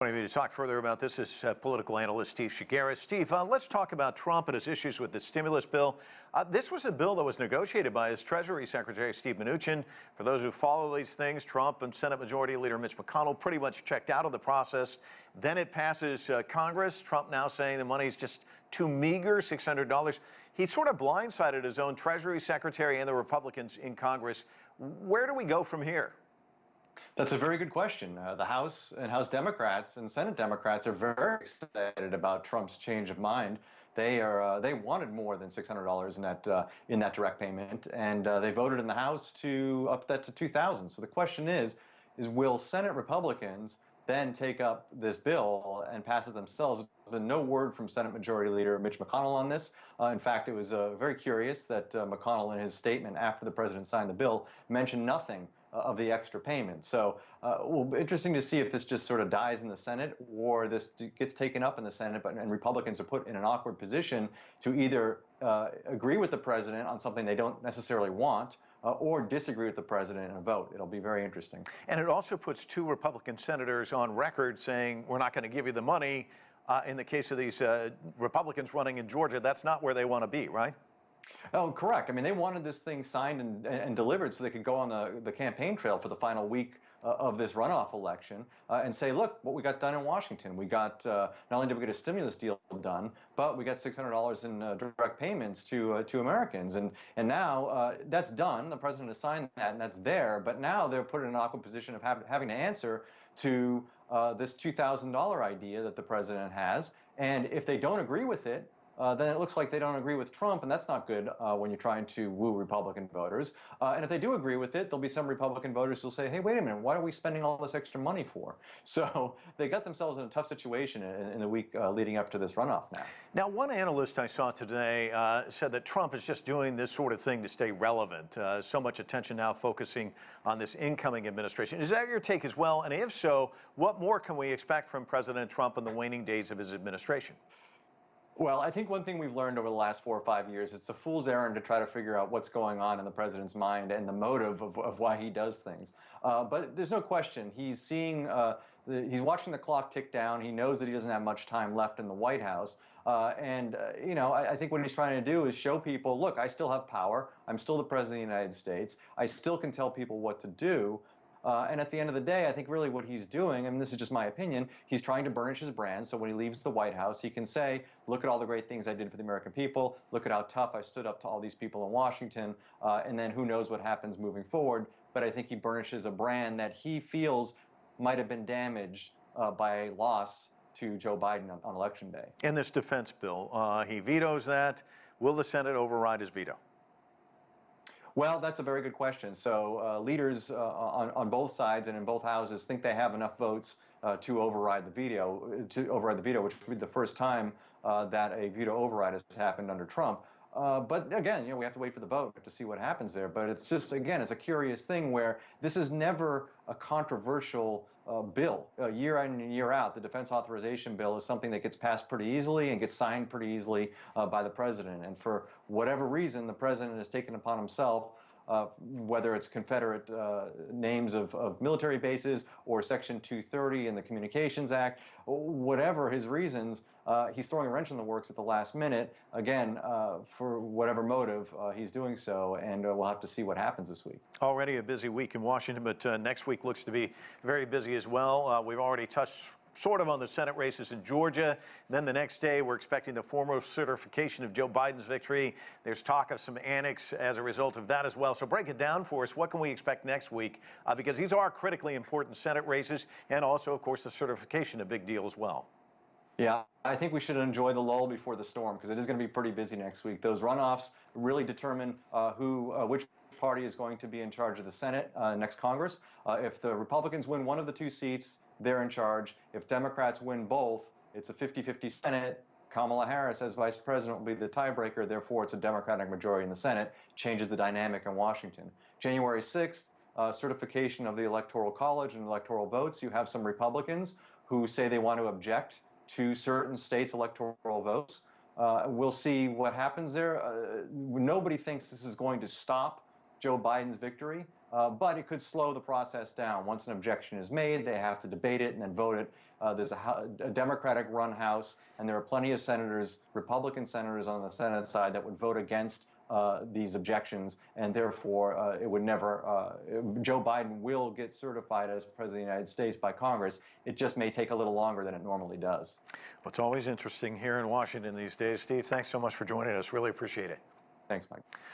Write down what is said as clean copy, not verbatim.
Joining me to talk further about this is political analyst Steve Chaggaris. Steve, let's talk about Trump and his issues with the stimulus bill. This was a bill that was negotiated by his Treasury Secretary, Steve Mnuchin. For those who follow these things, Trump and Senate Majority Leader Mitch McConnell pretty much checked out of the process. Then it passes Congress. Trump now saying the money's just too meager, $600. He sort of blindsided his own Treasury Secretary and the Republicans in Congress. Where do we go from here? That's a very good question. The House and House Democrats and Senate Democrats are very excited about Trump's change of mind. They wanted more than $600 in that direct payment, and they voted in the House to up that to $2,000. So the question is will Senate Republicans then take up this bill and pass it themselves? There's been no word from Senate Majority Leader Mitch McConnell on this. In fact, it was very curious that McConnell, in his statement after the president signed the bill, mentioned nothing of the extra payment. So well, interesting to see if this just sort of dies in the Senate or this gets taken up in the Senate, and Republicans are put in an awkward position to either agree with the president on something they don't necessarily want or disagree with the president in a vote. It'll be very interesting. And it also puts two Republican senators on record saying, we're not going to give you the money. In the case of these Republicans running in Georgia, that's not where they want to be, right? Oh, correct. I mean, they wanted this thing signed and delivered so they could go on the campaign trail for the final week of this runoff election and say, look, what we got done in Washington. We got, not only did we get a stimulus deal done, but we got $600 in direct payments to Americans. And now that's done. The president has signed that, and that's there. But now they're put in an awkward position of having to answer to this $2,000 idea that the president has. And if they don't agree with it, then it looks like they don't agree with Trump, and that's not good when you're trying to woo Republican voters. And if they do agree with it, there'll be some Republican voters who'll say, hey, wait a minute, what are we spending all this extra money for? So they got themselves in a tough situation in the week leading up to this runoff now. Now, one analyst I saw today said that Trump is just doing this sort of thing to stay relevant. So much attention now focusing on this incoming administration. Is that your take as well? And if so, what more can we expect from President Trump in the waning days of his administration? Well, I think one thing we've learned over the last 4 or 5 years, it's a fool's errand to try to figure out what's going on in the president's mind and the motive of why he does things. But there's no question. He's seeing, he's watching the clock tick down. He knows that he doesn't have much time left in the White House. You know, I think what he's trying to do is show people, look, I still have power. I'm still the president of the United States. I still can tell people what to do. And at the end of the day, I think really what he's doing, and this is just my opinion, he's trying to burnish his brand. So when he leaves the White House, he can say, look at all the great things I did for the American people. Look at how tough I stood up to all these people in Washington. And then who knows what happens moving forward. But I think he burnishes a brand that he feels might have been damaged by a loss to Joe Biden on Election Day. In this defense bill, he vetoes that. Will the Senate override his veto? Well, that's a very good question. So leaders on both sides and in both houses think they have enough votes to override the veto, which would be the first time that a veto override has happened under Trump. But again, you know, we have to wait for the vote to see what happens there. But it's just, again, it's a curious thing where this is never a controversial bill. Year in and year out, the defense authorization bill is something that gets passed pretty easily and gets signed pretty easily by the president. And for whatever reason, the president has taken upon himself, whether it's Confederate names of military bases or Section 230 in the Communications Act, whatever his reasons, he's throwing a wrench in the works at the last minute, again, for whatever motive he's doing so, and we'll have to see what happens this week. Already a busy week in Washington, but next week looks to be very busy as well. We've already touched sort of on the Senate races in Georgia. Then the next day, we're expecting the formal certification of Joe Biden's victory. There's talk of some annex as a result of that as well. So break it down for us. What can we expect next week? Because these are critically important Senate races, and also, of course, the certification, a big deal as well. Yeah, I think we should enjoy the lull before the storm, because it is going to be pretty busy next week. Those runoffs really determine which party is going to be in charge of the Senate next Congress. If the Republicans win one of the two seats, they're in charge. If Democrats win both, it's a 50-50 Senate. Kamala Harris as vice president will be the tiebreaker. Therefore, it's a Democratic majority in the Senate. Changes the dynamic in Washington. January 6th, certification of the Electoral College and electoral votes. You have some Republicans who say they want to object to certain states' electoral votes. We'll see what happens there. Nobody thinks this is going to stop Joe Biden's victory. but it could slow the process down. Once an objection is made, they have to debate it and then vote it. There's a Democratic-run House, and there are plenty of senators, Republican senators on the Senate side, that would vote against these objections, and therefore it would never, Joe Biden will get certified as President of the United States by Congress. It just may take a little longer than it normally does. Well, it's always interesting here in Washington these days. Steve, thanks so much for joining us. Really appreciate it. Thanks, Mike.